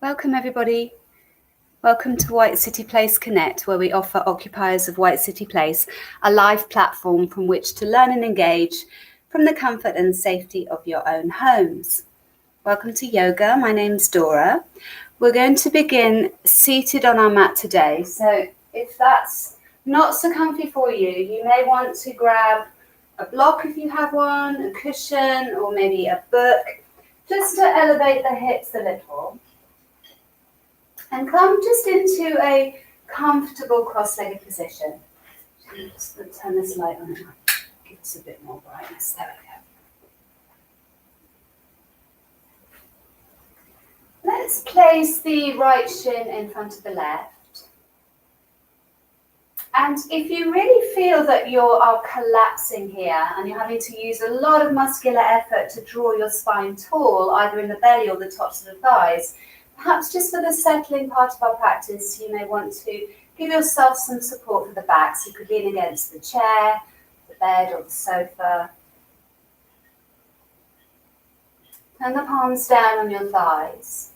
Welcome everybody. Welcome to White City Place Connect, where we offer occupiers of White City Place a live platform from which to learn and engage from the comfort and safety of your own homes. Welcome to yoga. My name's Dora. We're going to begin seated on our mat today. So if that's not so comfy for you, you may want to grab a block if you have one, a cushion, or maybe a book, just to elevate the hips a little. And come just into a comfortable cross-legged position. Just turn this light on, give us a bit more brightness. There we go. Let's place the right shin in front of the left. And if you really feel that you are collapsing here and you're having to use a lot of muscular effort to draw your spine tall, either in the belly or the tops of the thighs, perhaps just for the settling part of our practice, you may want to give yourself some support for the back. So you could lean against the chair, the bed, or the sofa. Turn the palms down on your thighs.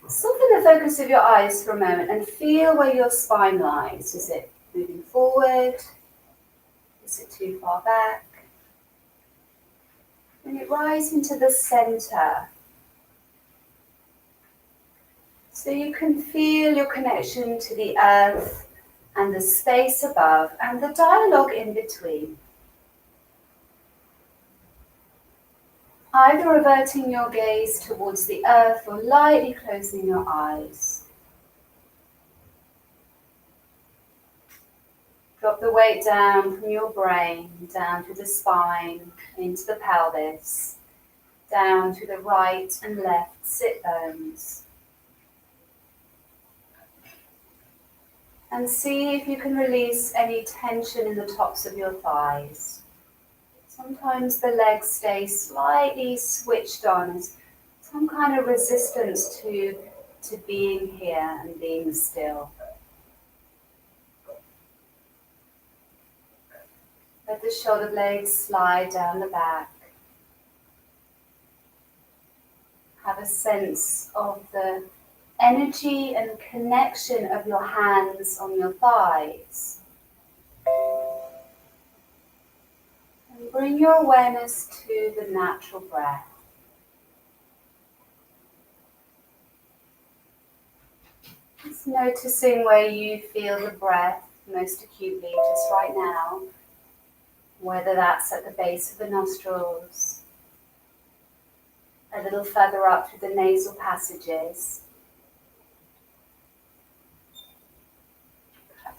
Soften the focus of your eyes for a moment and feel where your spine lies. Is it moving forward? Is it too far back? When you rise into the center, so you can feel your connection to the earth and the space above and the dialogue in between. Either reverting your gaze towards the earth or lightly closing your eyes. Drop the weight down from your brain, down to the spine, into the pelvis, down to the right and left sit bones. And see if you can release any tension in the tops of your thighs. Sometimes the legs stay slightly switched on as some kind of resistance to being here and being still. Let the shoulder blades slide down the back. Have a sense of the energy and connection of your hands on your thighs. And bring your awareness to the natural breath. Just noticing where you feel the breath most acutely just right now, whether that's at the base of the nostrils, a little further up through the nasal passages.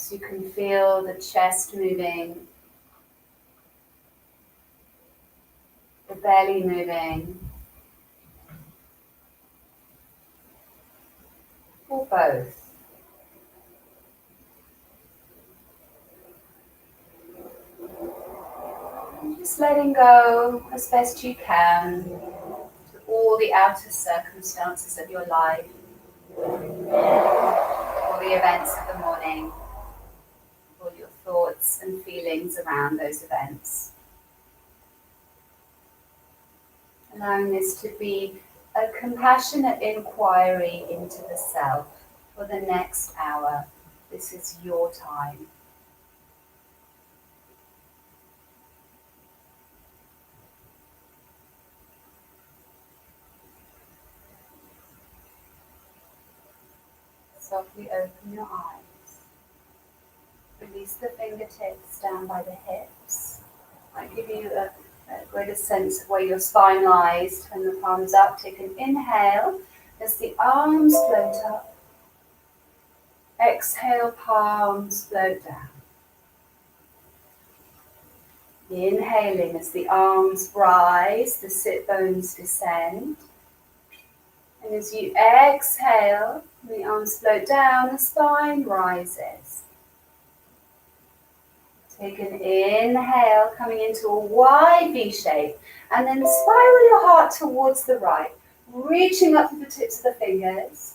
So you can feel the chest moving, the belly moving, or both. And just letting go as best you can to all the outer circumstances of your life, all the events of the morning, all your thoughts and feelings around those events. Allowing this to be a compassionate inquiry into the self for the next hour. This is your time. Softly open your eyes. Release the fingertips down by the hips. Might give you a greater sense of where your spine lies. Turn the palms up. Take an inhale as the arms float up. Exhale, palms float down. Inhaling as the arms rise, the sit bones descend. And as you exhale, the arms float down, the spine rises. Take an inhale, coming into a wide V shape, and then spiral your heart towards the right, reaching up to the tips of the fingers.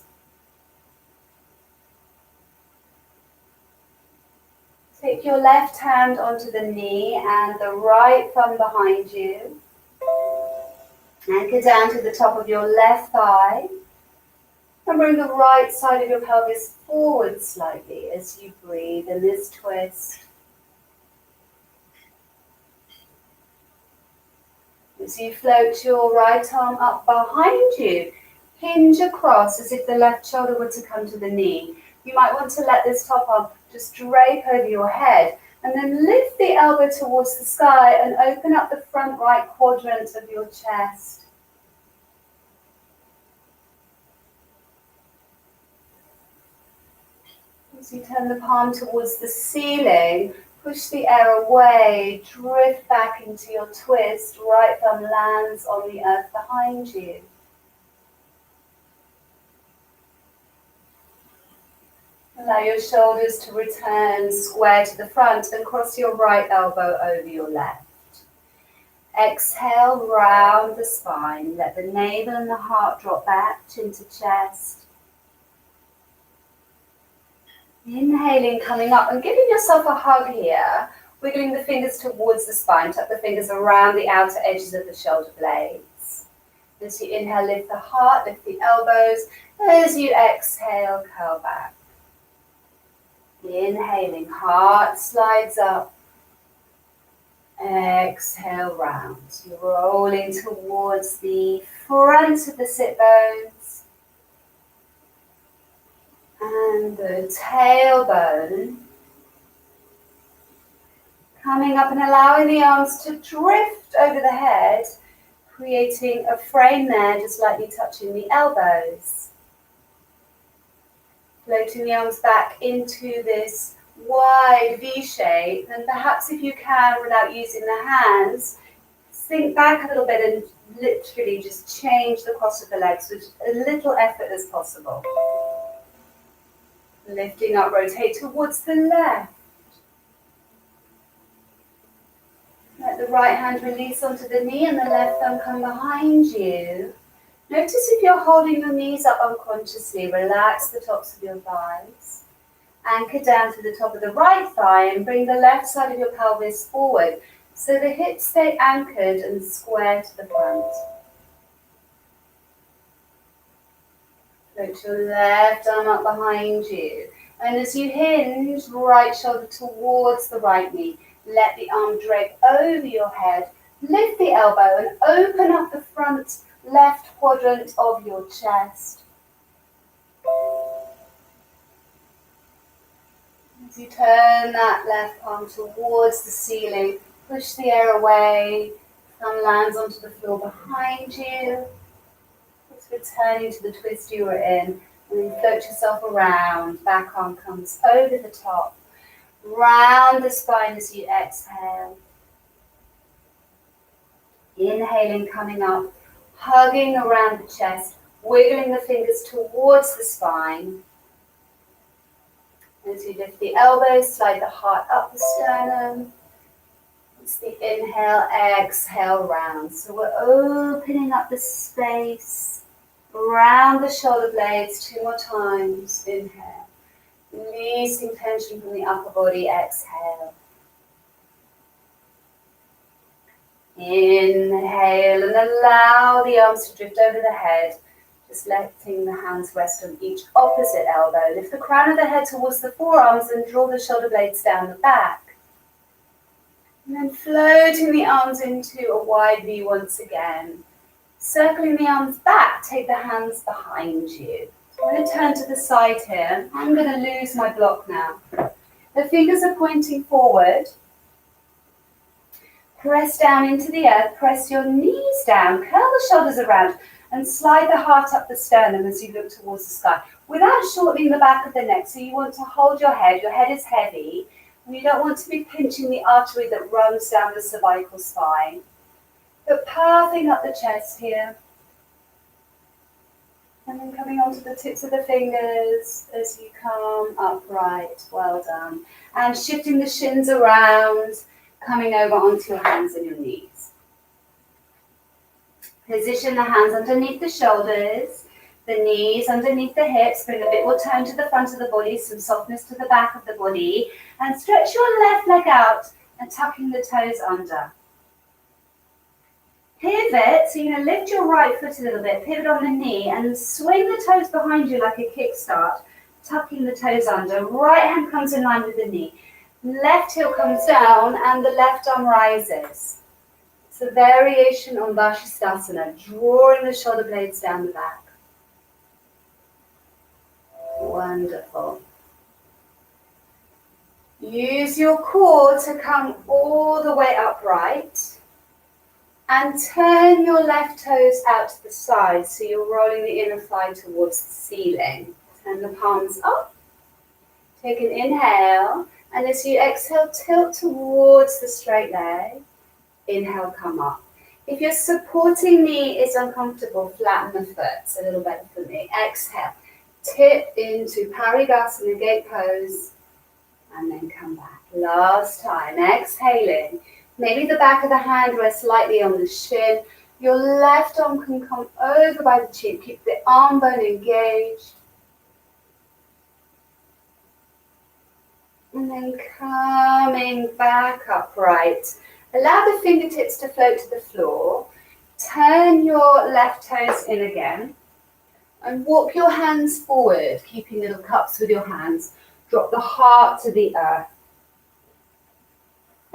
Take your left hand onto the knee and the right thumb behind you. Anchor down to the top of your left thigh. And bring the right side of your pelvis forward slightly as you breathe in this twist. As you float your right arm up behind you, hinge across as if the left shoulder were to come to the knee. You might want to let this top arm just drape over your head and then lift the elbow towards the sky and open up the front right quadrant of your chest. As you turn the palm towards the ceiling, push the air away, drift back into your twist, right thumb lands on the earth behind you. Allow your shoulders to return square to the front and cross your right elbow over your left. Exhale, round the spine. Let the navel and the heart drop back, chin to chest. Inhaling, coming up and giving yourself a hug here. Wiggling the fingers towards the spine. Tuck the fingers around the outer edges of the shoulder blades. As you inhale, lift the heart, lift the elbows. As you exhale, curl back. Inhaling, heart slides up. Exhale, round. You're rolling towards the front of the sit bones. And the tailbone. Coming up and allowing the arms to drift over the head, creating a frame there, just lightly touching the elbows. Floating the arms back into this wide V shape, and perhaps if you can, without using the hands, sink back a little bit and literally just change the cross of the legs with as little effort as possible. Lifting up, rotate towards the left. Let the right hand release onto the knee and the left thumb come behind you. Notice if you're holding your knees up unconsciously, relax the tops of your thighs. Anchor down to the top of the right thigh and bring the left side of your pelvis forward so the hips stay anchored and square to the front. Float your left arm up behind you. And as you hinge, right shoulder towards the right knee. Let the arm drape over your head. Lift the elbow and open up the front left quadrant of your chest. As you turn that left palm towards the ceiling, push the air away. Thumb lands onto the floor behind you. Returning to the twist you were in, and then float yourself around. Back arm comes over the top. Round the spine as you exhale. Inhaling, coming up, hugging around the chest, wiggling the fingers towards the spine. As you lift the elbows, slide the heart up the sternum. It's the inhale, exhale, round. So we're opening up the space. Round the shoulder blades 2 more times. Inhale. Releasing tension from the upper body. Exhale. Inhale and allow the arms to drift over the head. Just letting the hands rest on each opposite elbow. Lift the crown of the head towards the forearms and draw the shoulder blades down the back. And then floating the arms into a wide V once again. Circling the arms back, take the hands behind you. I'm going to turn to the side here. I'm going to lose my block now. The fingers are pointing forward. Press down into the earth. Press your knees down. Curl the shoulders around and slide the heart up the sternum as you look towards the sky without shortening the back of the neck. So you want to hold your head. Your head is heavy. And you don't want to be pinching the artery that runs down the cervical spine. But puffing up the chest here. And then coming onto the tips of the fingers as you come upright. Well done. And shifting the shins around, coming over onto your hands and your knees. Position the hands underneath the shoulders, the knees underneath the hips. Bring a bit more tone to the front of the body, some softness to the back of the body. And stretch your left leg out and tucking the toes under. Pivot, so you're going to lift your right foot a little bit, pivot on the knee, and swing the toes behind you like a kickstart, tucking the toes under. Right hand comes in line with the knee. Left heel comes down, and the left arm rises. It's a variation on Vashisthasana, drawing the shoulder blades down the back. Wonderful. Use your core to come all the way upright. And turn your left toes out to the side, so you're rolling the inner thigh towards the ceiling. Turn the palms up. Take an inhale, and as you exhale, tilt towards the straight leg. Inhale, come up. If your supporting knee is uncomfortable, flatten the foot. It's a little better for me. Exhale, tip into Parigasana gate pose, and then come back. Last time, exhaling. Maybe the back of the hand rests lightly on the shin. Your left arm can come over by the chin. Keep the arm bone engaged. And then coming back upright. Allow the fingertips to float to the floor. Turn your left toes in again. And walk your hands forward, keeping little cups with your hands. Drop the heart to the earth.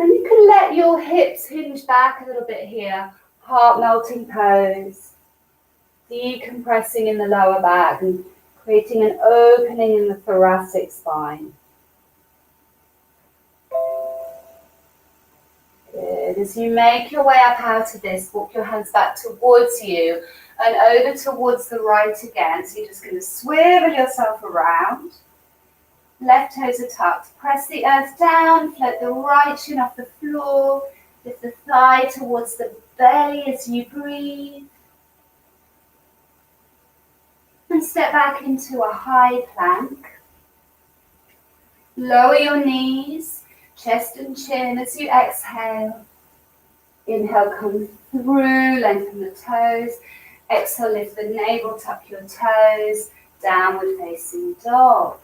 And you can let your hips hinge back a little bit here. Heart melting pose. Decompressing in the lower back and creating an opening in the thoracic spine. Good. As you make your way up out of this, walk your hands back towards you and over towards the right again. So you're just going to swivel yourself around. Left toes are tucked. Press the earth down, float the right shin off the floor. Lift the thigh towards the belly as you breathe. And step back into a high plank. Lower your knees, chest and chin as you exhale. Inhale, come through, lengthen the toes. Exhale, lift the navel, tuck your toes. Downward facing dog.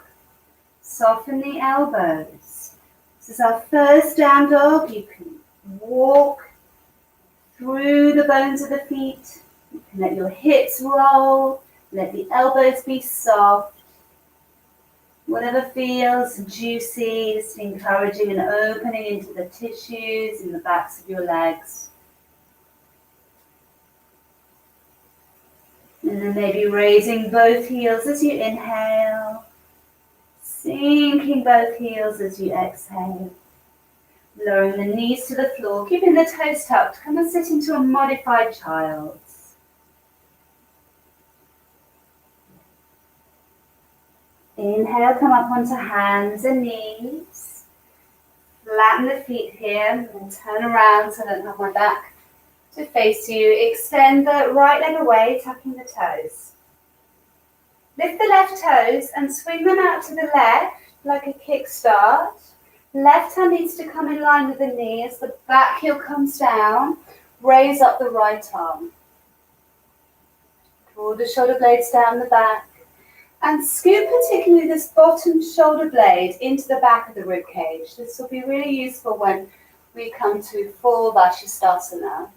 Soften the elbows. This is our first down dog. You can walk through the bones of the feet. You can let your hips roll. Let the elbows be soft. Whatever feels juicy, just encouraging an opening into the tissues in the backs of your legs. And then maybe raising both heels as you inhale. Sinking both heels as you exhale. Lowering the knees to the floor, keeping the toes tucked. Come and sit into a modified child's. Inhale, come up onto hands and knees. Flatten the feet here and then turn around so I don't have my back to face you. Extend the right leg away, tucking the toes. Lift the left toes and swing them out to the left like a kickstart. Left hand needs to come in line with the knee as the back heel comes down. Raise up the right arm. Draw the shoulder blades down the back. And scoop particularly this bottom shoulder blade into the back of the rib cage. This will be really useful when we come to full Vashisthasana.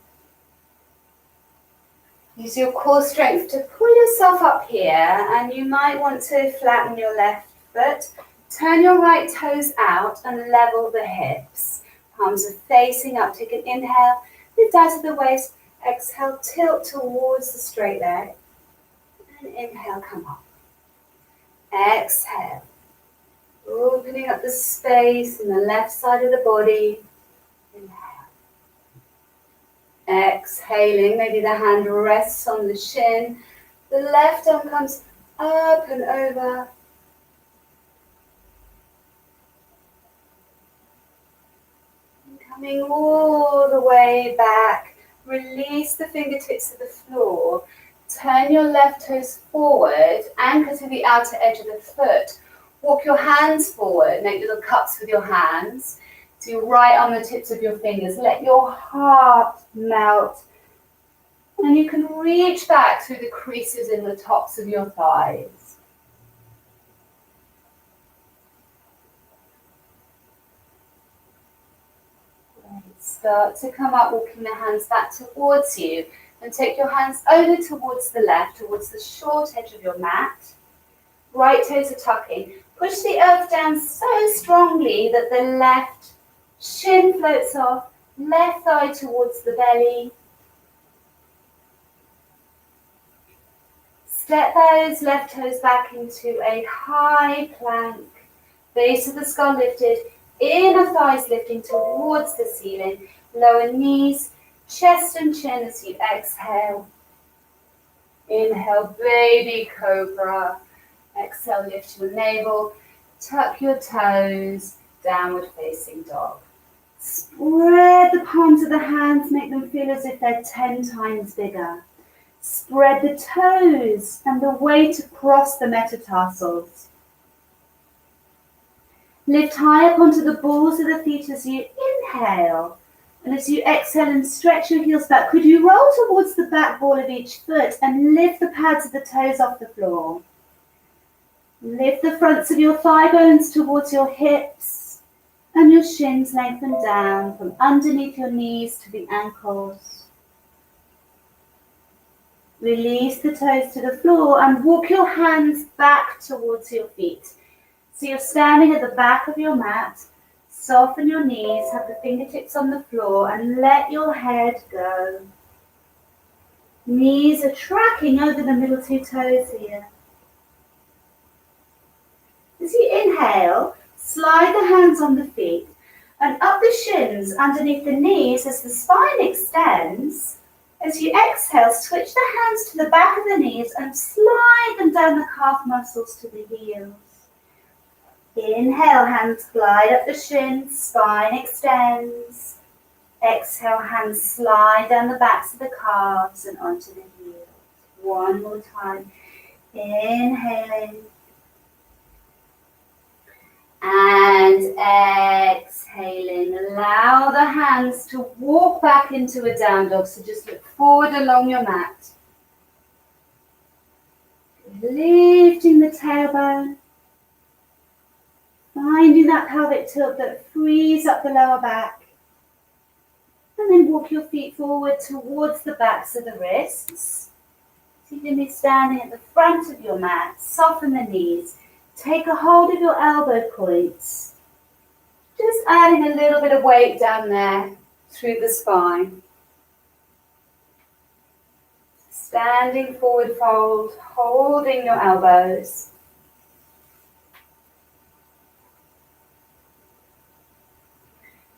Use your core strength to pull yourself up here, and you might want to flatten your left foot. Turn your right toes out and level the hips. Palms are facing up. Take an inhale, lift out of the waist. Exhale, tilt towards the straight leg. And inhale, come up. Exhale. Opening up the space in the left side of the body. Inhale. Exhaling, maybe the hand rests on the shin. The left arm comes up and over. And coming all the way back. Release the fingertips to the floor. Turn your left toes forward, anchor to the outer edge of the foot. Walk your hands forward, make little cups with your hands. So you're right on the tips of your fingers. Let your heart melt. And you can reach back through the creases in the tops of your thighs. Start to come up, walking the hands back towards you, and take your hands over towards the left, towards the short edge of your mat. Right toes are tucking. Push the earth down so strongly that the left shin floats off, left thigh towards the belly. Step those left toes back into a high plank. Base of the skull lifted, inner thighs lifting towards the ceiling. Lower knees, chest and chin as you exhale. Inhale, baby cobra. Exhale, lift your navel, tuck your toes, downward facing dog. Spread the palms of the hands, make them feel as if they're 10 times bigger. Spread the toes and the weight across the metatarsals. Lift high up onto the balls of the feet as you inhale. And as you exhale and stretch your heels back, could you roll towards the back ball of each foot and lift the pads of the toes off the floor? Lift the fronts of your thigh bones towards your hips and your shins lengthen down from underneath your knees to the ankles. Release the toes to the floor and walk your hands back towards your feet. So you're standing at the back of your mat. Soften your knees, have the fingertips on the floor and let your head go. Knees are tracking over the middle two toes here. As you inhale, slide the hands on the feet and up the shins underneath the knees as the spine extends. As you exhale, switch the hands to the back of the knees and slide them down the calf muscles to the heels. Inhale, hands glide up the shins, spine extends. Exhale, hands slide down the backs of the calves and onto the heels. One more time. Inhaling. And exhaling. Allow the hands to walk back into a down dog. So just look forward along your mat. Lifting the tailbone. Finding that pelvic tilt that frees up the lower back. And then walk your feet forward towards the backs of the wrists. So you're going to be standing at the front of your mat. Soften the knees. Take a hold of your elbow points. Just adding a little bit of weight down there through the spine. Standing forward fold, holding your elbows.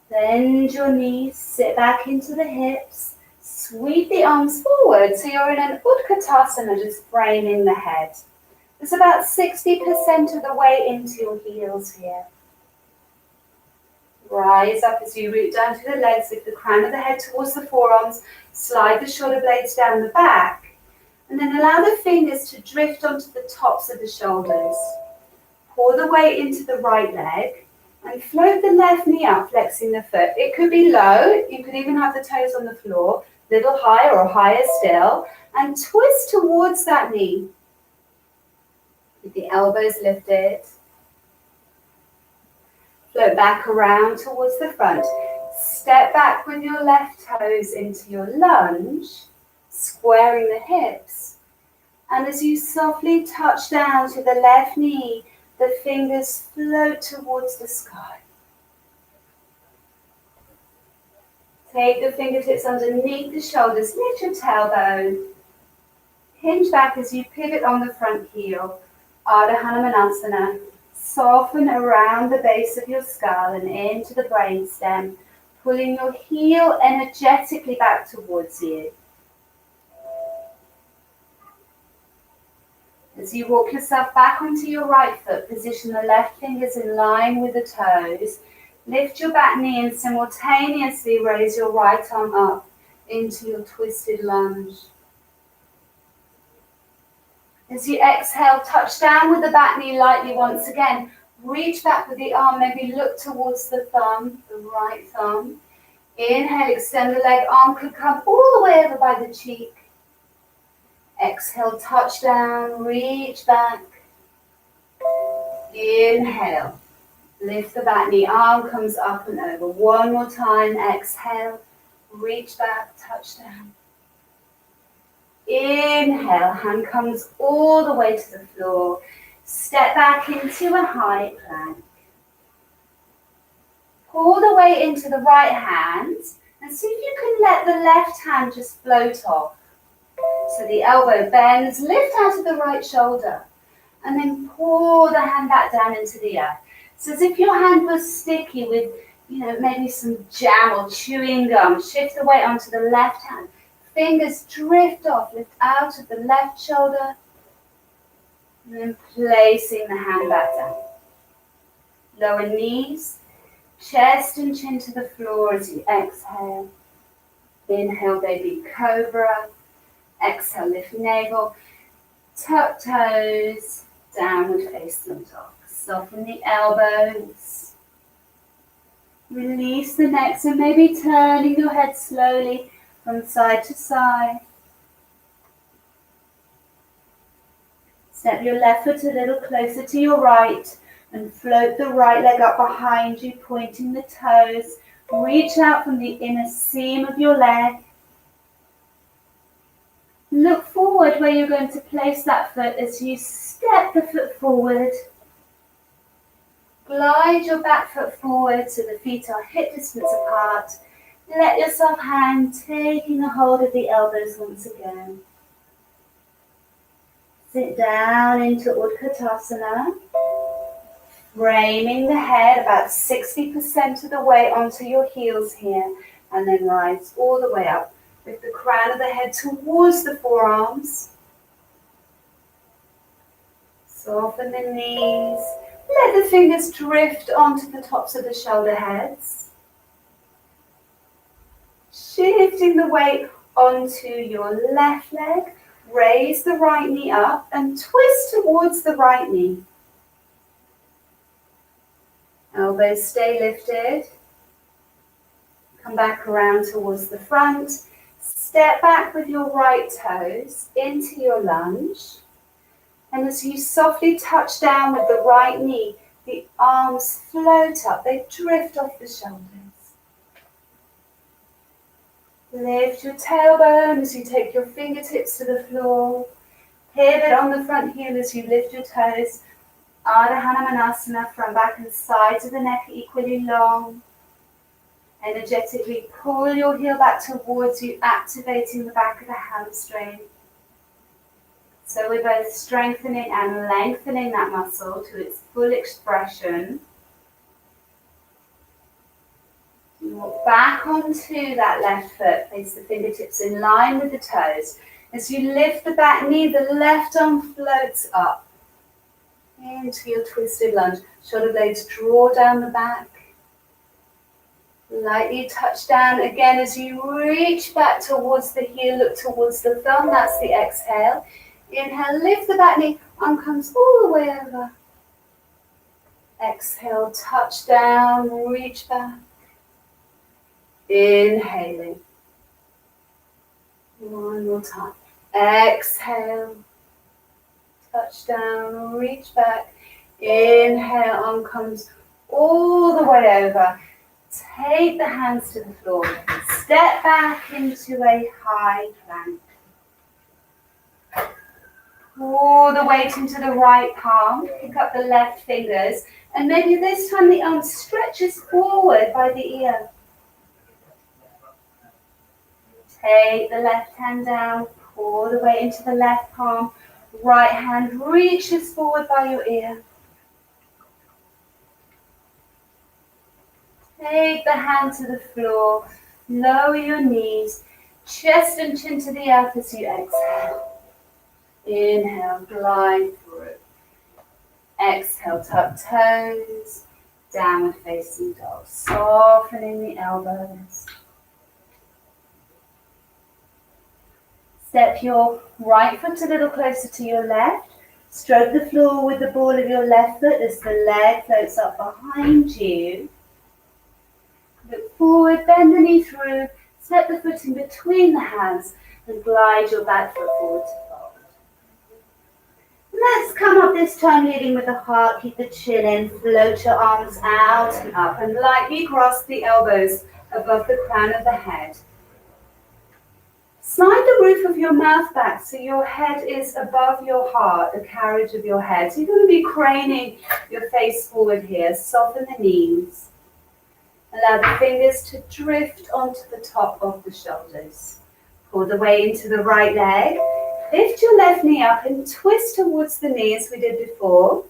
Bend your knees, sit back into the hips. Sweep the arms forward so you're in an Utkatasana, just framing the head. It's about 60% of the way into your heels here. Rise up as you root down to the legs, lift the crown of the head towards the forearms, slide the shoulder blades down the back, and then allow the fingers to drift onto the tops of the shoulders. Pour the weight into the right leg and float the left knee up, flexing the foot. It could be low, you could even have the toes on the floor, a little higher or higher still, and twist towards that knee. With the elbows lifted. Float back around towards the front. Step back with your left toes into your lunge, squaring the hips. And as you softly touch down to the left knee, the fingers float towards the sky. Take the fingertips underneath the shoulders, lift your tailbone. Hinge back as you pivot on the front heel. Ardha Hanumanasana. Soften around the base of your skull and into the brainstem, pulling your heel energetically back towards you. As you walk yourself back onto your right foot, position the left fingers in line with the toes. Lift your back knee and simultaneously raise your right arm up into your twisted lunge. As you exhale, touch down with the back knee lightly once again. Reach back with the arm, maybe look towards the thumb, the right thumb. Inhale, extend the leg, arm could come all the way over by the cheek. Exhale, touch down, reach back. Inhale. Lift the back knee, arm comes up and over. One more time, exhale, reach back, touch down. Inhale, hand comes all the way to the floor. Step back into a high plank. Pull the weight into the right hand and see if you can let the left hand just float off. So the elbow bends, lift out of the right shoulder, and then pull the hand back down into the earth. So as if your hand was sticky with, maybe some jam or chewing gum. Shift the weight onto the left hand. Fingers drift off, lift out of the left shoulder, and then placing the hand back down. Lower knees, chest and chin to the floor as you exhale. Inhale, baby cobra. Exhale, lift navel. Tuck toes, downward facing dog. Soften the elbows. Release the neck, so maybe turning your head slowly from side to side. Step your left foot a little closer to your right and float the right leg up behind you, pointing the toes. Reach out from the inner seam of your leg. Look forward where you're going to place that foot as you step the foot forward. Glide your back foot forward so the feet are hip distance apart. Let yourself hang, taking a hold of the elbows once again. Sit down into Utkatasana, framing the head about 60% of the way onto your heels here, and then rise all the way up with the crown of the head towards the forearms. Soften the knees. Let the fingers drift onto the tops of the shoulder heads. Shifting the weight onto your left leg. Raise the right knee up and twist towards the right knee. Elbows stay lifted. Come back around towards the front. Step back with your right toes into your lunge. And as you softly touch down with the right knee, the arms float up. They drift off the shoulders. Lift your tailbone as you take your fingertips to the floor. Pivot on the front heel as you lift your toes. Ardha Hanumanasana, from back and sides of the neck equally long. Energetically pull your heel back towards you, activating the back of the hamstring. So we're both strengthening and lengthening that muscle to its full expression. Walk back onto that left foot, place the fingertips in line with the toes. As you lift the back knee, the left arm floats up into your twisted lunge. Shoulder blades draw down the back. Lightly touch down again as you reach back towards the heel, look towards the thumb, that's the exhale. Inhale, lift the back knee, arm comes all the way over. Exhale, touch down, reach back. Inhaling. One more time. Exhale. Touch down, reach back. Inhale, arm comes all the way over. Take the hands to the floor. Step back into a high plank. Pull the weight into the right palm. Pick up the left fingers. And maybe this time the arm stretches forward by the ear. Take the left hand down. Pull the weight into the left palm. Right hand reaches forward by your ear. Take the hand to the floor. Lower your knees. Chest and chin to the earth as you exhale. Inhale, glide through. Exhale, tuck toes. Downward facing dog. Softening the elbows. Step your right foot a little closer to your left. Stroke the floor with the ball of your left foot as the leg floats up behind you. Look forward, bend the knee through, step the foot in between the hands and glide your back foot forward to fold. Let's come up this time leading with the heart. Keep the chin in, float your arms out and up, and lightly cross the elbows above the crown of the head. Slide the roof of your mouth back so your head is above your heart, the carriage of your head. So you're going to be craning your face forward here. Soften the knees. Allow the fingers to drift onto the top of the shoulders. Pull the weight into the right leg. Lift your left knee up and twist towards the knee as we did before.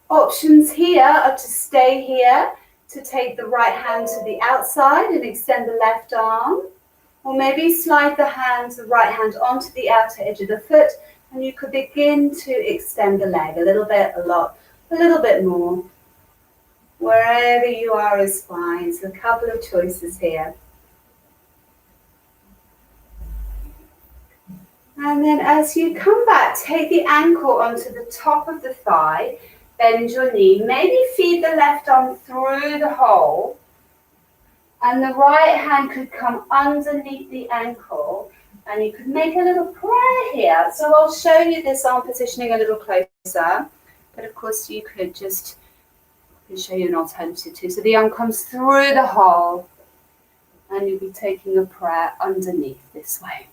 Options here are to stay here, to take the right hand to the outside and extend the left arm. Or maybe slide the right hand onto the outer edge of the foot, and you could begin to extend the leg a little bit, a lot, a little bit more. Wherever you are is fine. So a couple of choices here. And then as you come back, take the ankle onto the top of the thigh, bend your knee, maybe feed the left arm through the hole, and the right hand could come underneath the ankle, and you could make a little prayer here. So I'll show you this arm positioning a little closer, but of course you could just show you an alternative too. So the arm comes through the hole, and you'll be taking a prayer underneath this way.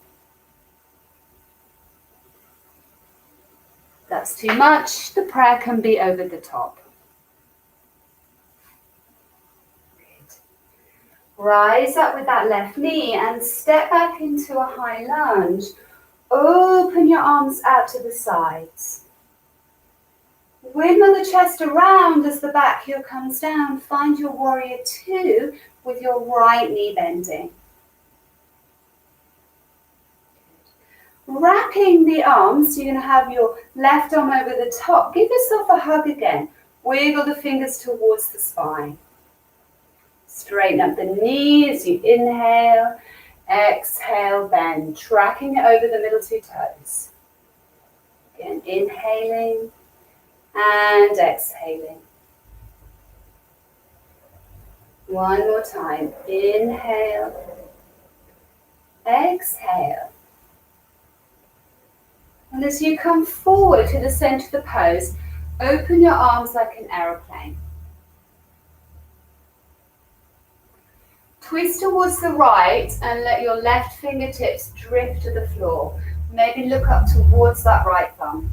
If that's too much, the prayer can be over the top. Rise up with that left knee and step back into a high lunge. Open your arms out to the sides. Wiggle the chest around as the back heel comes down. Find your warrior two with your right knee bending. Wrapping the arms, you're going to have your left arm over the top. Give yourself a hug again. Wiggle the fingers towards the spine. Straighten up the knees, you inhale, exhale, bend, tracking it over the middle two toes. Again, inhaling and exhaling. One more time, inhale, exhale. And as you come forward to the center of the pose, open your arms like an aeroplane. Twist towards the right and let your left fingertips drift to the floor. Maybe look up towards that right thumb.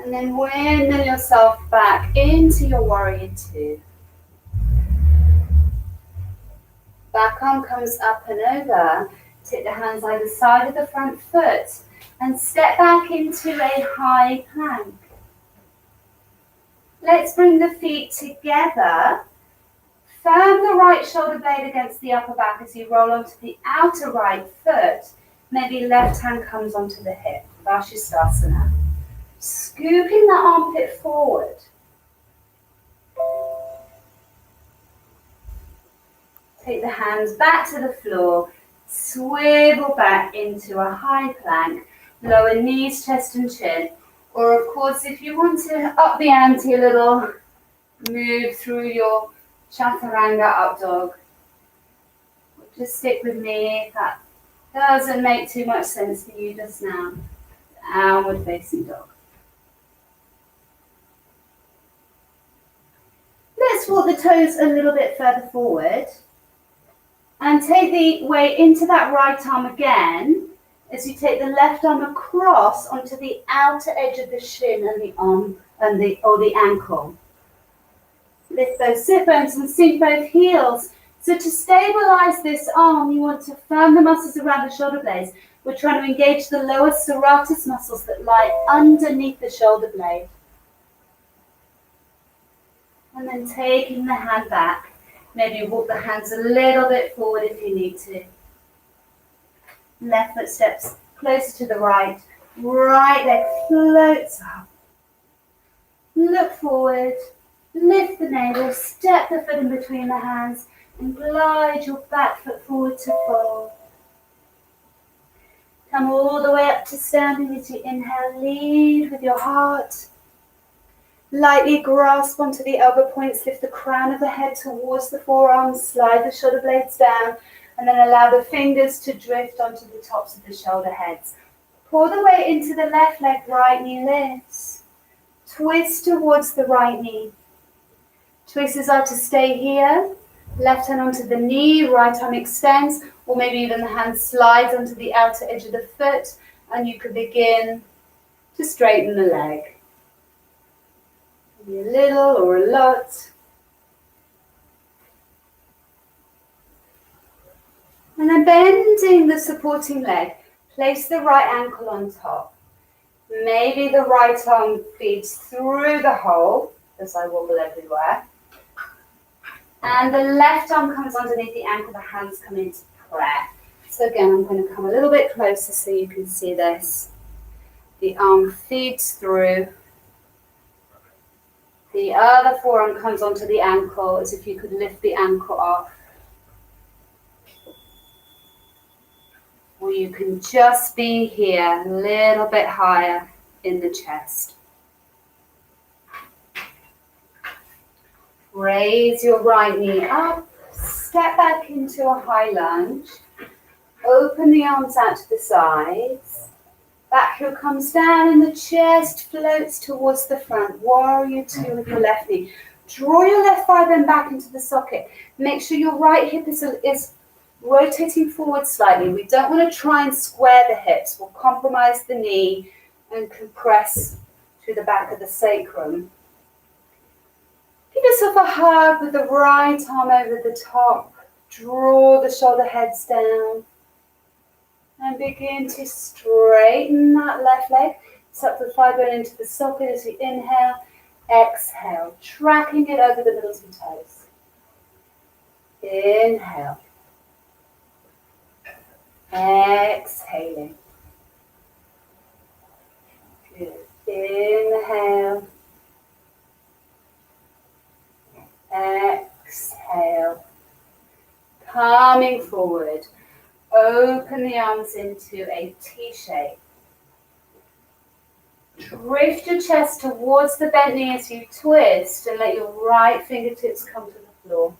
And then windmill yourself back into your warrior two. Back arm comes up and over. Take the hands either side of the front foot and step back into a high plank. Let's bring the feet together. Firm the right shoulder blade against the upper back as you roll onto the outer right foot. Maybe left hand comes onto the hip. Vashisthasana. Scooping the armpit forward. Take the hands back to the floor. Swivel back into a high plank. Lower knees, chest and chin. Or of course, if you want to up the ante a little, move through your chaturanga up dog. Just stick with me if that doesn't make too much sense for you just now. Downward facing dog. Let's walk the toes a little bit further forward and take the weight into that right arm again as you take the left arm across onto the outer edge of the shin and the arm and the ankle. Lift those sit bones and sink both heels. So to stabilize this arm, you want to firm the muscles around the shoulder blades. We're trying to engage the lower serratus muscles that lie underneath the shoulder blade. And then taking the hand back. Maybe walk the hands a little bit forward if you need to. Left foot steps closer to the right. Right leg floats up. Look forward. Lift the navel. Step the foot in between the hands. And glide your back foot forward to fold. Come all the way up to standing as you inhale. Lead with your heart. Lightly grasp onto the elbow points. Lift the crown of the head towards the forearms. Slide the shoulder blades down. And then allow the fingers to drift onto the tops of the shoulder heads. Pull the weight into the left leg, right knee lifts. Twist towards the right knee. Choices are to stay here, left hand onto the knee, right arm extends, or maybe even the hand slides onto the outer edge of the foot, and you could begin to straighten the leg. Maybe a little or a lot. And then bending the supporting leg, place the right ankle on top. Maybe the right arm feeds through the hole, as I wobble everywhere. And the left arm comes underneath the ankle, the hands come into prayer. So again, I'm going to come a little bit closer so you can see this. The arm feeds through. The other forearm comes onto the ankle as if you could lift the ankle off. Or you can just be here, a little bit higher in the chest. Raise your right knee up, step back into a high lunge. Open the arms out to the sides. Back heel comes down and the chest floats towards the front. Warrior two with your left knee. Draw your left thigh bone back into the socket. Make sure your right hip is rotating forward slightly. We don't want to try and square the hips. We'll compromise the knee and compress through the back of the sacrum. Give yourself a hug with the right arm over the top. Draw the shoulder heads down. And begin to straighten that left leg. Suck the thigh bone into the socket as you inhale. Exhale, tracking it over the middle two toes. Inhale. Exhaling. Good. Inhale. Exhale. Coming forward. Open the arms into a T shape. Drift your chest towards the bent knee as you twist and let your right fingertips come to the floor.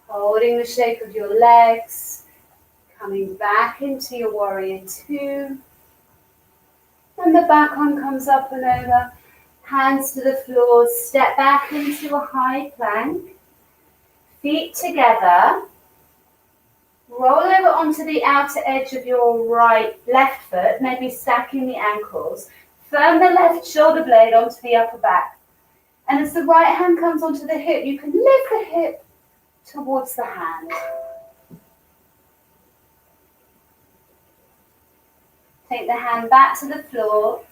Holding the shape of your legs, coming back into your warrior two. And the back arm comes up and over, hands to the floor, step back into a high plank. Feet together. Roll over onto the outer edge of your left foot, maybe stacking the ankles. Firm the left shoulder blade onto the upper back. And as the right hand comes onto the hip, you can lift the hip towards the hand. Take the hand back to the floor,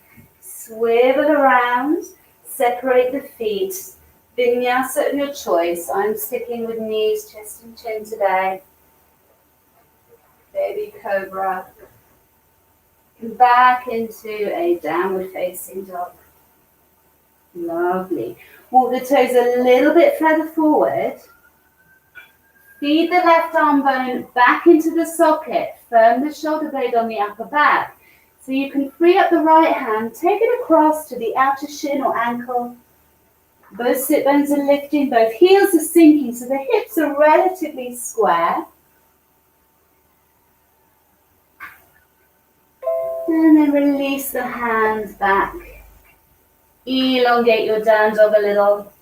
swivel around, separate the feet. Vinyasa of your choice. I'm sticking with knees, chest and chin today. Baby cobra. Back into a downward facing dog. Lovely. Walk the toes a little bit further forward. Feed the left arm bone back into the socket. Firm the shoulder blade on the upper back. So you can free up the right hand, take it across to the outer shin or ankle. Both sit bones are lifting, both heels are sinking, so the hips are relatively square. And then release the hands back. Elongate your down dog a little.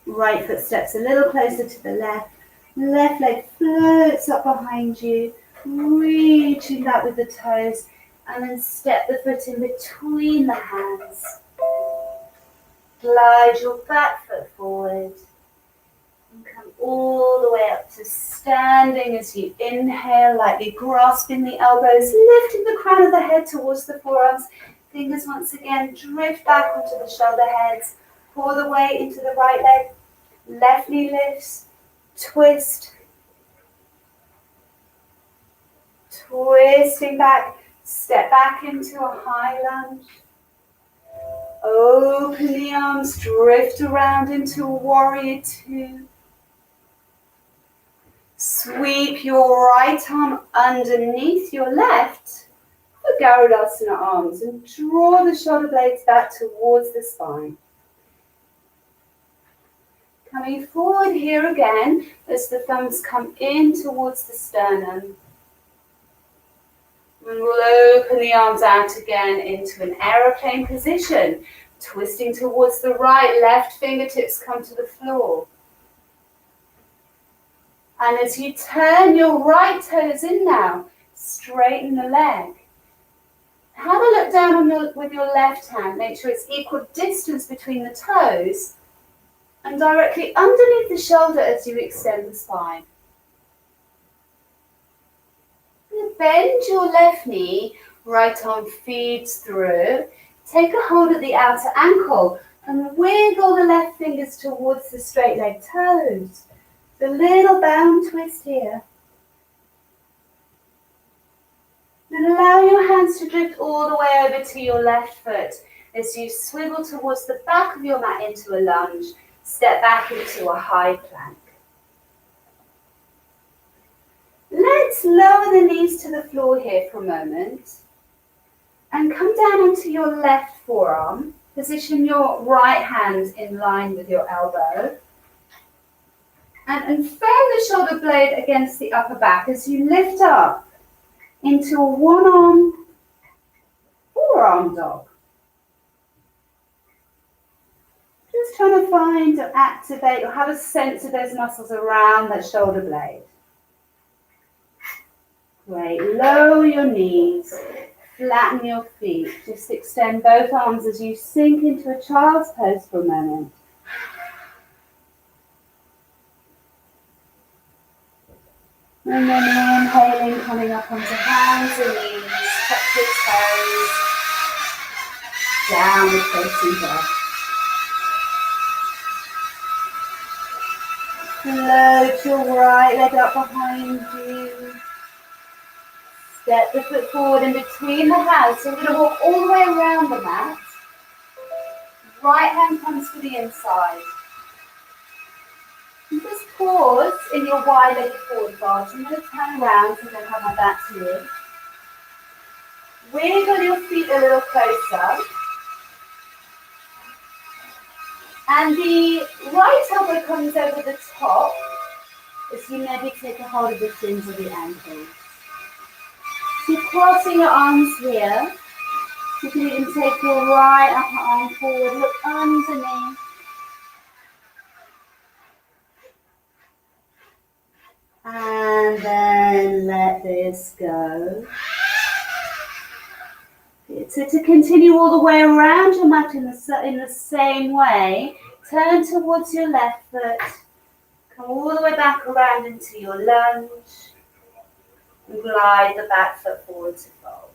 Right foot steps a little closer to the left. Left leg floats up behind you, reaching back with the toes, and then step the foot in between the hands. Glide your back foot forward and come all the way up to standing as you inhale, lightly grasping the elbows, lifting the crown of the head towards the forearms. Fingers once again drift back onto the shoulder heads. Pour the weight into the right leg. Left knee lifts. Twist. Twisting back. Step back into a high lunge. Open the arms, drift around into warrior two. Sweep your right arm underneath your left for Garudasana arms and draw the shoulder blades back towards the spine. Coming forward here again as the thumbs come in towards the sternum. And we'll open the arms out again into an aeroplane position, twisting towards the right, left fingertips come to the floor. And as you turn your right toes in now, straighten the leg. Have a look down on with your left hand, make sure it's equal distance between the toes and directly underneath the shoulder as you extend the spine. Bend your left knee, right arm feeds through. Take a hold of the outer ankle and wiggle the left fingers towards the straight leg toes. The little bound twist here. Then allow your hands to drift all the way over to your left foot as you swivel towards the back of your mat into a lunge. Step back into a high plank. Let's lower the knees to the floor here for a moment and come down onto your left forearm. Position your right hand in line with your elbow and firm the shoulder blade against the upper back as you lift up into a one-arm, forearm dog. Just trying to find or activate or have a sense of those muscles around that shoulder blade. Great, lower your knees, flatten your feet. Just extend both arms as you sink into a child's pose for a moment. And then inhaling, coming up onto hands and knees, touch your toes, down the facing dog. Float your right leg up behind you. Step the foot forward in between the hands. So we're going to walk all the way around the mat. Right hand comes to the inside. And just pause in your wide-legged forward fold. I'm going to turn around so I don't have my back to you. Wiggle your feet a little closer. And the right elbow comes over the top as you maybe take a hold of the shins of the ankles. So you're crossing your arms here. You can even take your right upper arm forward, look underneath. And then let this go. So to continue all the way around your mat in the same way, turn towards your left foot, come all the way back around into your lunge, and glide the back foot forward to fold.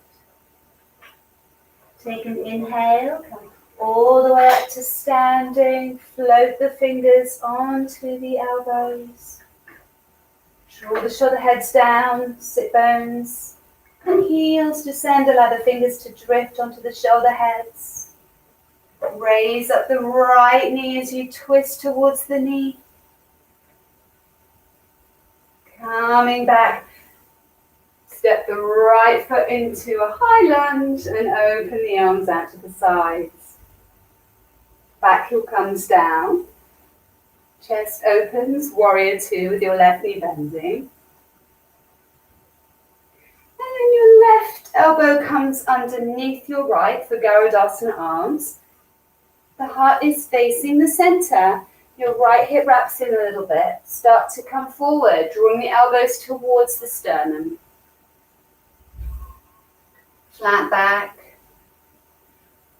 Take an inhale, come all the way up to standing, float the fingers onto the elbows, draw the shoulder heads down, sit bones, and heels descend, allow the fingers to drift onto the shoulder heads. Raise up the right knee as you twist towards the knee. Coming back, step the right foot into a high lunge and open the arms out to the sides. Back heel comes down. Chest opens, warrior two with your left knee bending. And then your left elbow comes underneath your right for Garudasana arms. The heart is facing the center. Your right hip wraps in a little bit. Start to come forward, drawing the elbows towards the sternum. Flat back.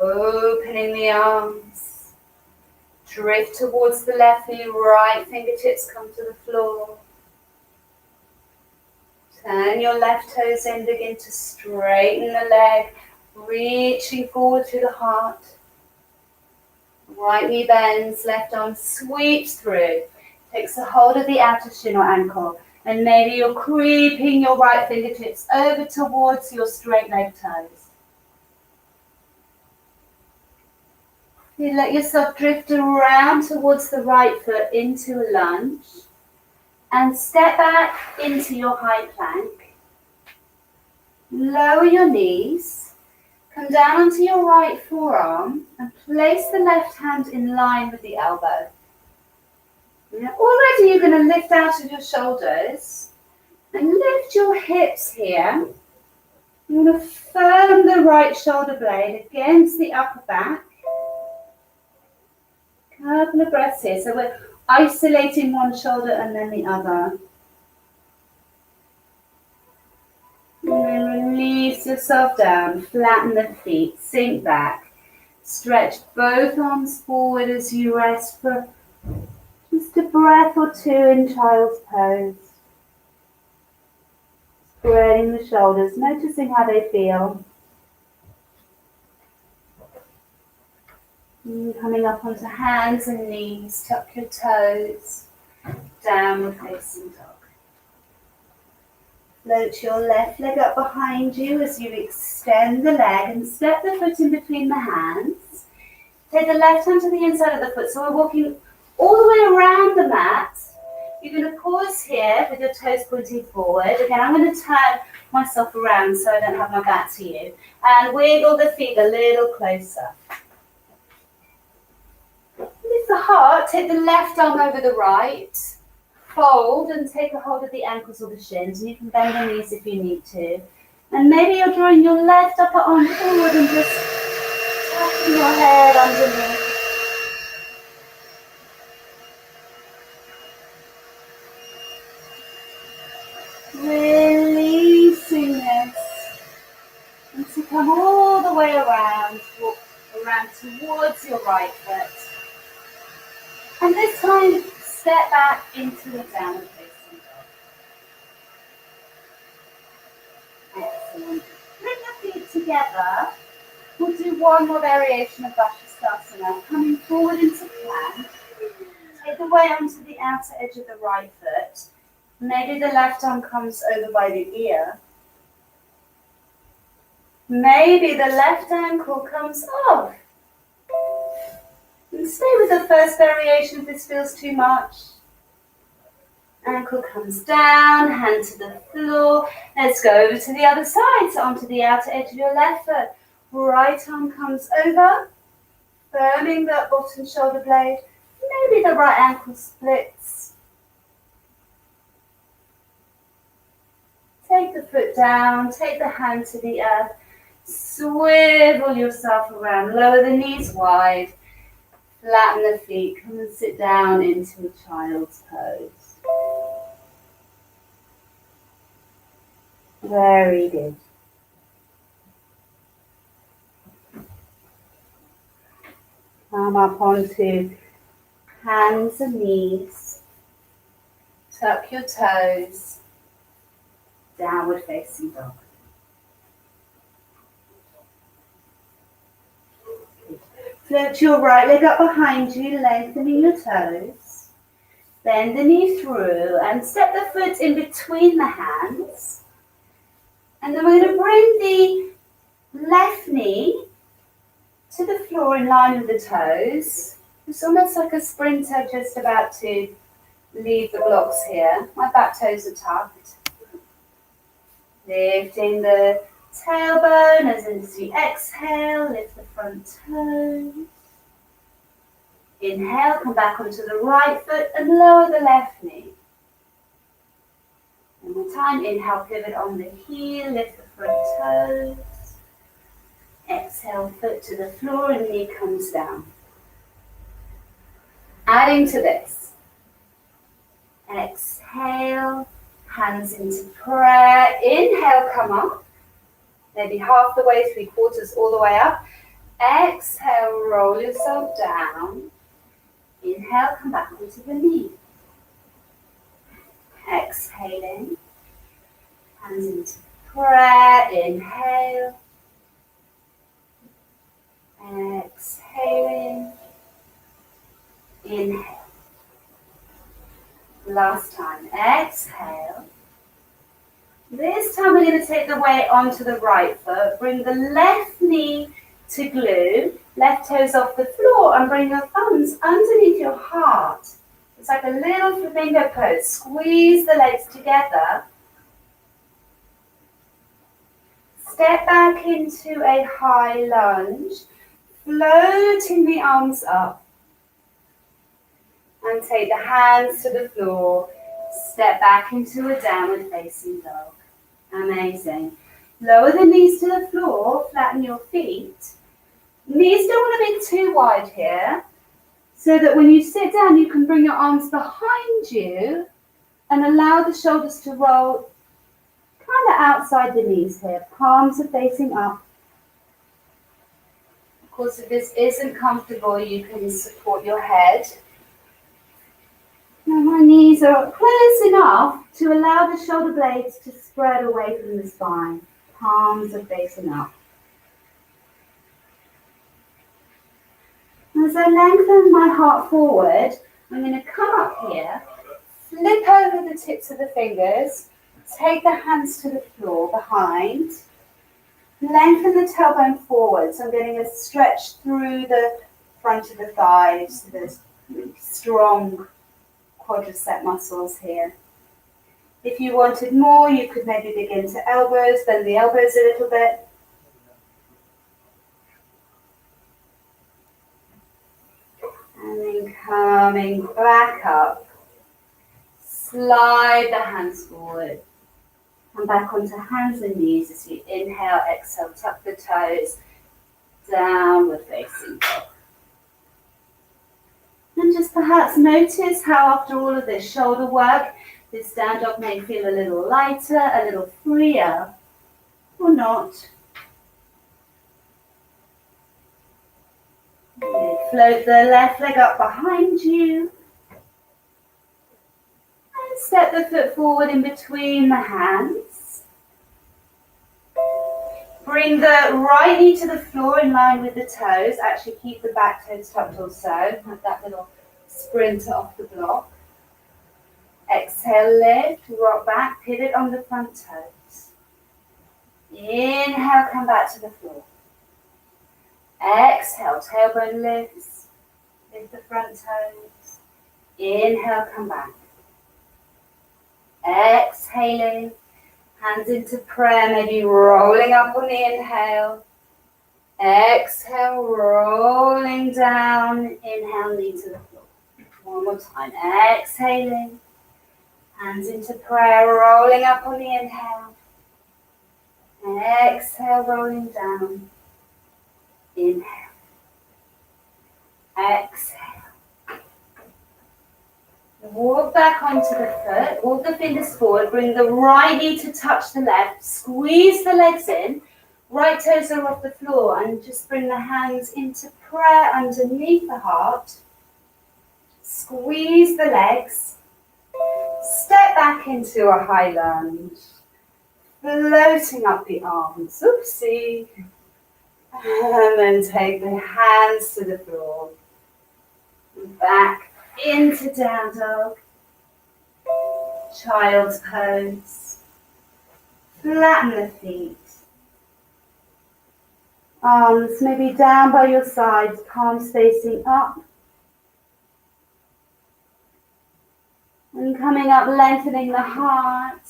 Opening the arms. Drift towards the left knee, right fingertips come to the floor. Turn your left toes in, begin to straighten the leg, reaching forward to the heart. Right knee bends, left arm sweeps through, takes a hold of the outer shin or ankle, and maybe you're creeping your right fingertips over towards your straight leg toes. You let yourself drift around towards the right foot into a lunge. And step back into your high plank. Lower your knees. Come down onto your right forearm and place the left hand in line with the elbow. Now, already you're going to lift out of your shoulders and lift your hips here. You want to firm the right shoulder blade against the upper back. Couple of breaths here. So we're isolating one shoulder and then the other. And then release yourself down. Flatten the feet. Sink back. Stretch both arms forward as you rest for just a breath or two in child's pose. Spreading the shoulders, noticing how they feel. And coming up onto hands and knees, tuck your toes, downward facing dog. Float your left leg up behind you as you extend the leg and step the foot in between the hands. Take the left hand to the inside of the foot, so we're walking all the way around the mat. You're going to pause here with your toes pointing forward. Again, I'm going to turn myself around so I don't have my back to you. And wiggle the feet a little closer. Lift the heart, take the left arm over the right. Fold and take a hold of the ankles or the shins. And you can bend the knees if you need to. And maybe you're drawing your left upper arm forward and just tucking your head underneath. Releasing this. And to come all the way around. Walk around towards your right foot. And this time, step back into the downward facing dog. Excellent. Bring your feet together. We'll do one more variation of Vashisthasana. Coming forward into plank. Take the weight onto the outer edge of the right foot. Maybe the left arm comes over by the ear. Maybe the left ankle comes off. And stay with the first variation if this feels too much. Ankle comes down, hand to the floor. Let's go over to the other side, so onto the outer edge of your left foot. Right arm comes over, firming that bottom shoulder blade. Maybe the right ankle splits. Take the foot down, take the hand to the earth. Swivel yourself around, lower the knees wide. Flatten the feet, come and sit down into a child's pose. Very good. Come up onto hands and knees. Tuck your toes. Downward facing dog. Float your right leg up behind you, lengthening your toes. Bend the knee through and step the foot in between the hands. And then we're going to bring the left knee to the floor in line with the toes. It's almost like a sprinter just about to leave the blocks here. My back toes are tucked. Lifting the tailbone as you exhale, lift the front toes. Inhale, come back onto the right foot and lower the left knee. One more time, inhale, pivot on the heel, lift the front toes. Exhale, foot to the floor and knee comes down. Adding to this. Exhale, hands into prayer. Inhale, come up. Maybe half the way, 3/4, all the way up. Exhale, roll yourself down. Inhale, come back onto the knee. Exhaling. Hands into prayer. Inhale. Exhaling. Inhale. Last time. Exhale. This time we're going to take the weight onto the right foot. Bring the left knee to glue. Left toes off the floor and bring your thumbs underneath your heart. It's like a little flamingo pose. Squeeze the legs together. Step back into a high lunge. Floating the arms up. And take the hands to the floor. Step back into a downward facing dog. Amazing. Lower the knees to the floor, flatten your feet. Knees don't want to be too wide here, so that when you sit down, you can bring your arms behind you and allow the shoulders to roll kind of outside the knees here. Palms are facing up. Of course, if this isn't comfortable, you can support your head. Now my knees are close enough to allow the shoulder blades to spread away from the spine. Palms are facing up. As I lengthen my heart forward, I'm going to come up here, flip over the tips of the fingers, take the hands to the floor behind, lengthen the tailbone forward. So I'm getting a stretch through the front of the thighs, so there's really strong quadricep muscles here. If you wanted more, you could maybe begin to elbows, bend the elbows a little bit. And then coming back up, slide the hands forward. Come back onto hands and knees as you inhale, exhale, tuck the toes, downward facing dog. And just perhaps notice how after all of this shoulder work, this down dog may feel a little lighter, a little freer, or not. Float the left leg up behind you. And step the foot forward in between the hands. Bring the right knee to the floor in line with the toes. Actually keep the back toes tucked also. Have that little sprinter off the block. Exhale, lift, rock back, pivot on the front toes. Inhale, come back to the floor. Exhale, tailbone lifts, lift the front toes. Inhale, come back. Exhaling, hands into prayer, maybe rolling up on the inhale. Exhale, rolling down. Inhale, knee to the floor. One more time. Exhaling, hands into prayer, rolling up on the inhale. Exhale, rolling down. Inhale. Exhale. Walk back onto the foot. Walk the fingers forward. Bring the right knee to touch the left. Squeeze the legs in. Right toes are off the floor. And just bring the hands into prayer underneath the heart. Squeeze the legs. Step back into a high lunge. Floating up the arms. Oopsie. And then take the hands to the floor. Back into down dog. Child's pose. Flatten the feet. Arms maybe down by your sides, palms facing up. And coming up, lengthening the heart.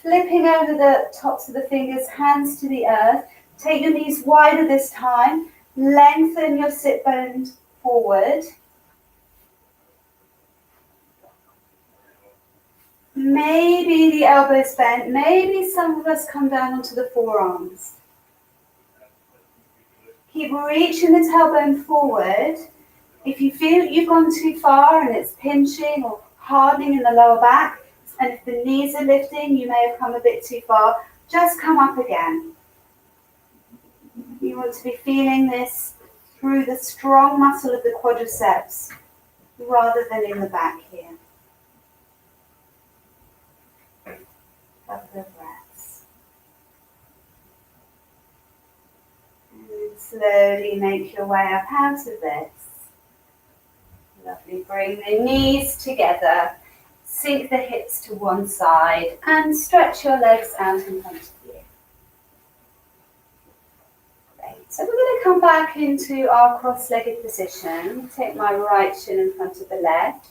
Flipping over the tops of the fingers, hands to the earth. Take your knees wider this time. Lengthen your sit bones forward. Maybe the elbows bent. Maybe some of us come down onto the forearms. Keep reaching the tailbone forward. If you feel you've gone too far and it's pinching or hardening in the lower back, and if the knees are lifting, you may have come a bit too far, just come up again. You want to be feeling this through the strong muscle of the quadriceps rather than in the back here. Couple of breaths. And slowly make your way up out of this. Lovely. Bring the knees together. Sink the hips to one side and stretch your legs out in front of you. So we're going to come back into our cross-legged position. Take my right shin in front of the left.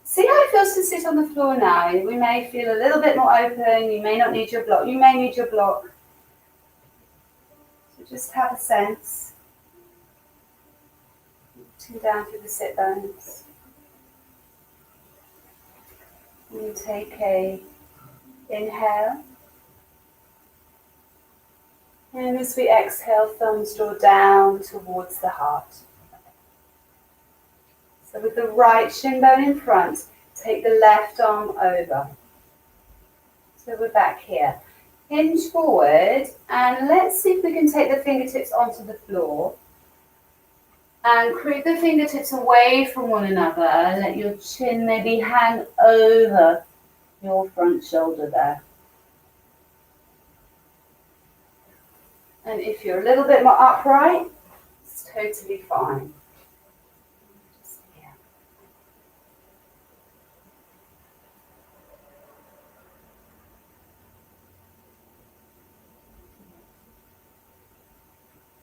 See how it feels to sit on the floor now. We may feel a little bit more open. You may not need your block. You may need your block. So just have a sense. Lifting down through the sit bones. And take a inhale. And as we exhale, thumbs draw down towards the heart. So with the right shin bone in front, take the left arm over. So we're back here. Hinge forward, and let's see if we can take the fingertips onto the floor. And creep the fingertips away from one another. Let your chin maybe hang over your front shoulder there. And if you're a little bit more upright, it's totally fine. Just here.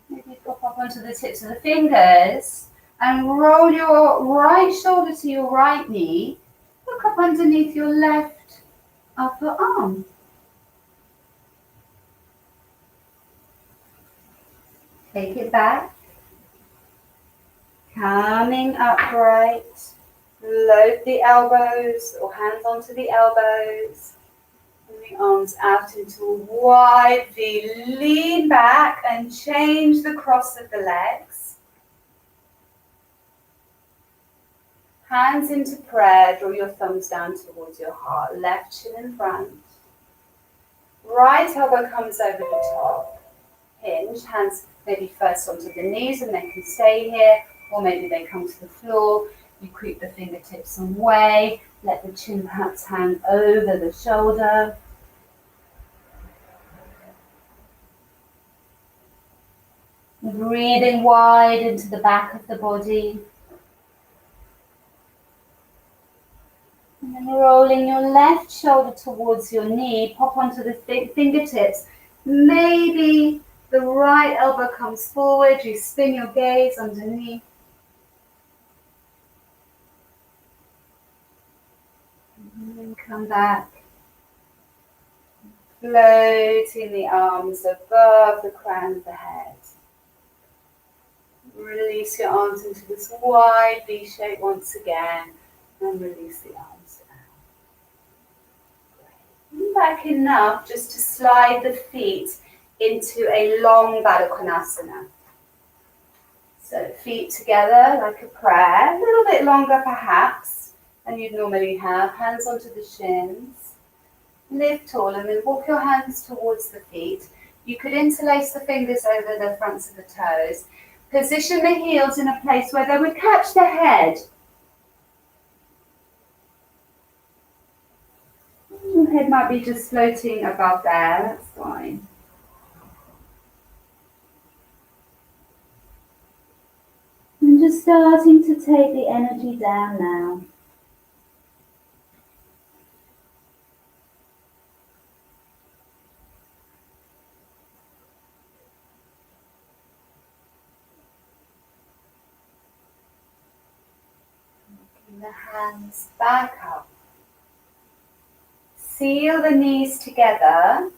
Maybe pop up onto the tips of the fingers and roll your right shoulder to your right knee. Look up underneath your left upper arm. Take it back. Coming upright. Load the elbows or hands onto the elbows. And the arms out into a wide V. Lean back and change the cross of the legs. Hands into prayer. Draw your thumbs down towards your heart. Left shin in front. Right elbow comes over the top. Hinge. Hands maybe first onto the knees and they can stay here. Or maybe they come to the floor. You creep the fingertips away. Let the chin perhaps hang over the shoulder. Breathing wide into the back of the body. And then rolling your left shoulder towards your knee. Pop onto the fingertips. Maybe the right elbow comes forward. You spin your gaze underneath. And then come back. Floating the arms above the crown of the head. Release your arms into this wide V shape once again. And release the arms down. Great. Back enough just to slide the feet into a long Baddha Konasana. So feet together like a prayer, a little bit longer perhaps than you'd normally have. Hands onto the shins. Lift tall and then walk your hands towards the feet. You could interlace the fingers over the fronts of the toes. Position the heels in a place where they would catch the head. The head might be just floating above there, that's fine. And just starting to take the energy down now. Walking the hands back up. Seal the knees together.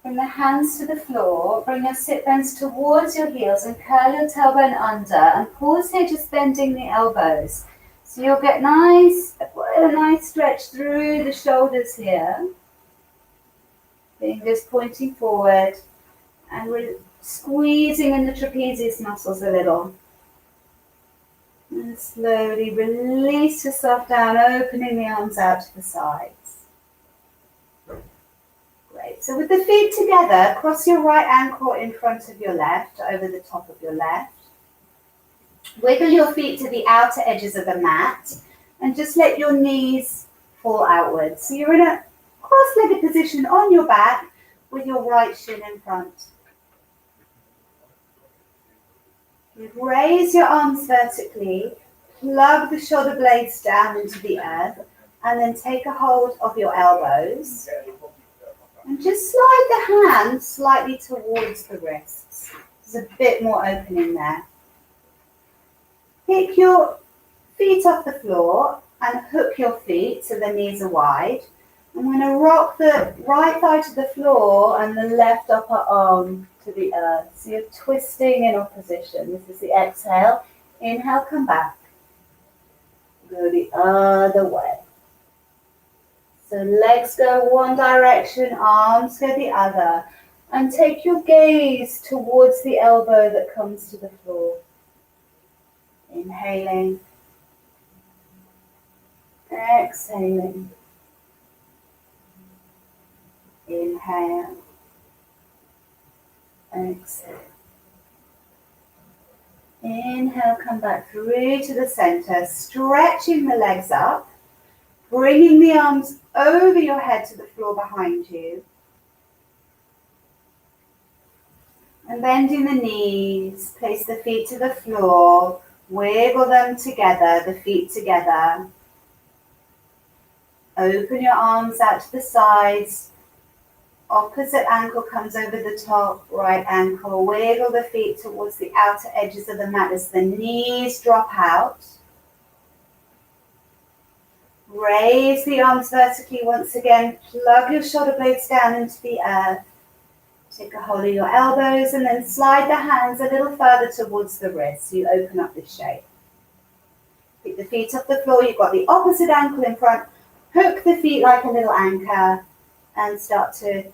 Bring the hands to the floor. Bring your sit bones towards your heels and curl your tailbone under. And pause here, just bending the elbows. So you'll get a nice stretch through the shoulders here. Fingers pointing forward. And we're squeezing in the trapezius muscles a little. And slowly release yourself down, opening the arms out to the sides. Great. So with the feet together, cross your right ankle in front of your left, over the top of your left. Wiggle your feet to the outer edges of the mat and just let your knees fall outwards. So you're in a cross-legged position on your back with your right shin in front. You raise your arms vertically, plug the shoulder blades down into the earth, and then take a hold of your elbows. And just slide the hands slightly towards the wrists. There's a bit more opening there. Pick your feet off the floor and hook your feet so the knees are wide. I'm going to rock the right thigh to the floor and the left upper arm to the earth. So you're twisting in opposition. This is the exhale. Inhale, come back. Go the other way. So legs go one direction, arms go the other. And take your gaze towards the elbow that comes to the floor. Inhaling. Exhaling. Inhale. Exhale. Inhale, come back through to the center, stretching the legs up, bringing the arms over your head to the floor behind you. And bending the knees, place the feet to the floor, wiggle them together, the feet together. Open your arms out to the sides. Opposite ankle comes over the top, right ankle. Wiggle the feet towards the outer edges of the mat as the knees drop out. Raise the arms vertically once again. Plug your shoulder blades down into the earth. Take a hold of your elbows and then slide the hands a little further towards the wrists. So you open up this shape. Pick the feet off the floor. You've got the opposite ankle in front. Hook the feet like a little anchor and start to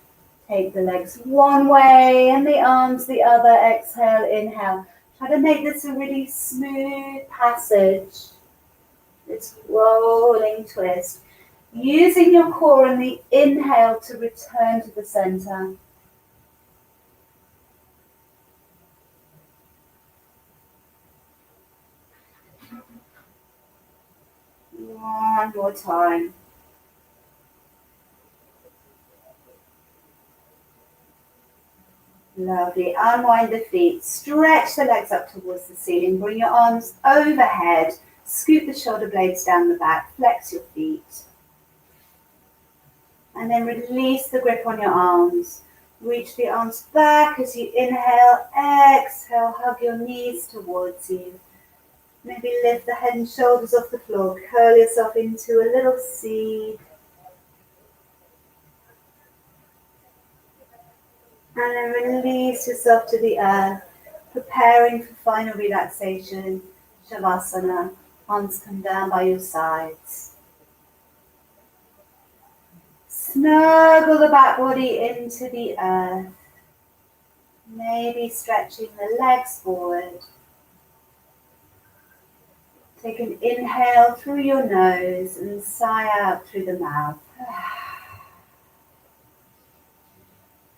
take the legs one way and the arms the other. Exhale, inhale. Try to make this a really smooth passage. This rolling twist. Using your core and the inhale to return to the center. One more time. Lovely. Unwind the feet. Stretch the legs up towards the ceiling. Bring your arms overhead. Scoot the shoulder blades down the back. Flex your feet. And then release the grip on your arms. Reach the arms back as you inhale. Exhale. Hug your knees towards you. Maybe lift the head and shoulders off the floor. Curl yourself into a little seed. And then release yourself to the earth, preparing for final relaxation, Shavasana. Arms come down by your sides. Snuggle the back body into the earth. Maybe stretching the legs forward. Take an inhale through your nose and sigh out through the mouth.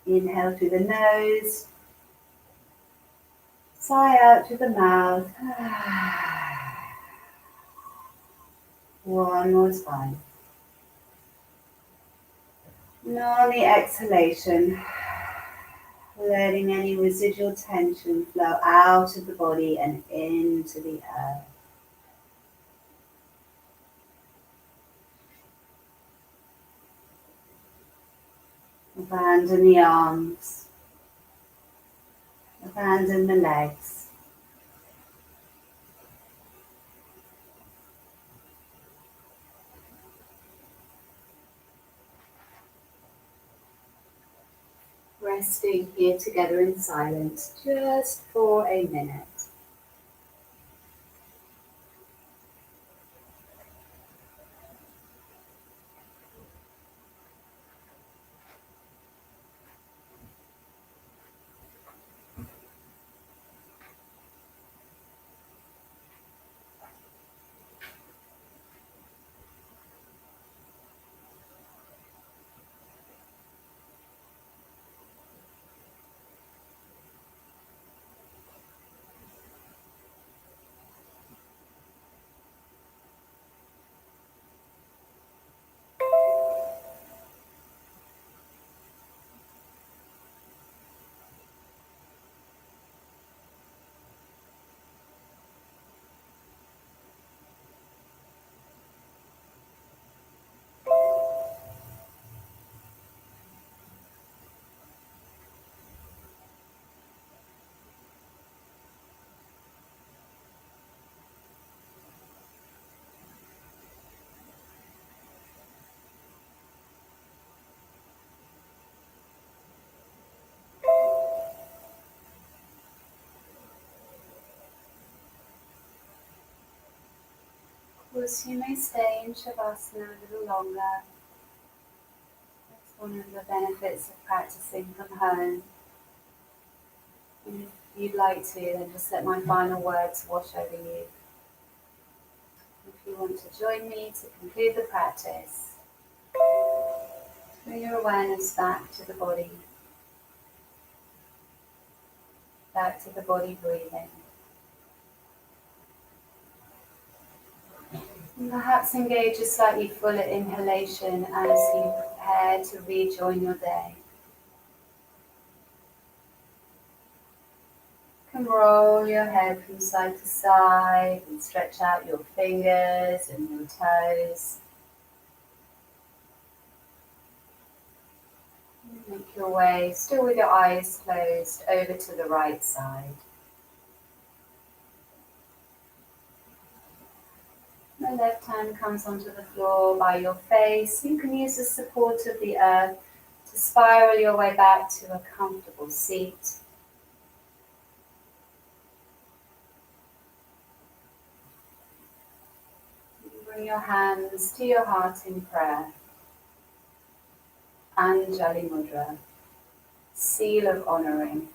Inhale through the nose. Sigh out through the mouth. One more time. And on the exhalation, letting any residual tension flow out of the body and into the earth. Abandon the arms. Abandon the legs. Resting here together in silence just for a minute. Of course, you may stay in Shavasana a little longer. one of the benefits of practicing from home. And if you'd like to, then just let my final words wash over you. If you want to join me to conclude the practice, bring your awareness back to the body breathing. And perhaps engage a slightly fuller inhalation as you prepare to rejoin your day. You can roll your head from side to side and stretch out your fingers and your toes. Make your way, still with your eyes closed, over to the right side. The left hand comes onto the floor by your face. You can use the support of the earth to spiral your way back to a comfortable seat. Bring your hands to your heart in prayer. Anjali Mudra, seal of honoring.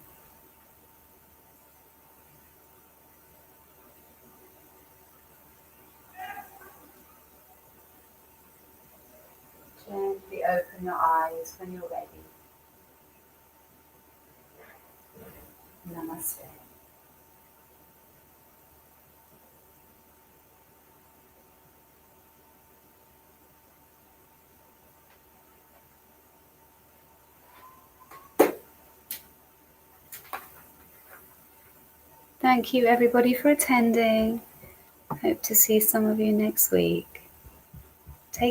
Gently open your eyes when you're ready. Namaste. Thank you everybody for attending. Hope to see some of you next week.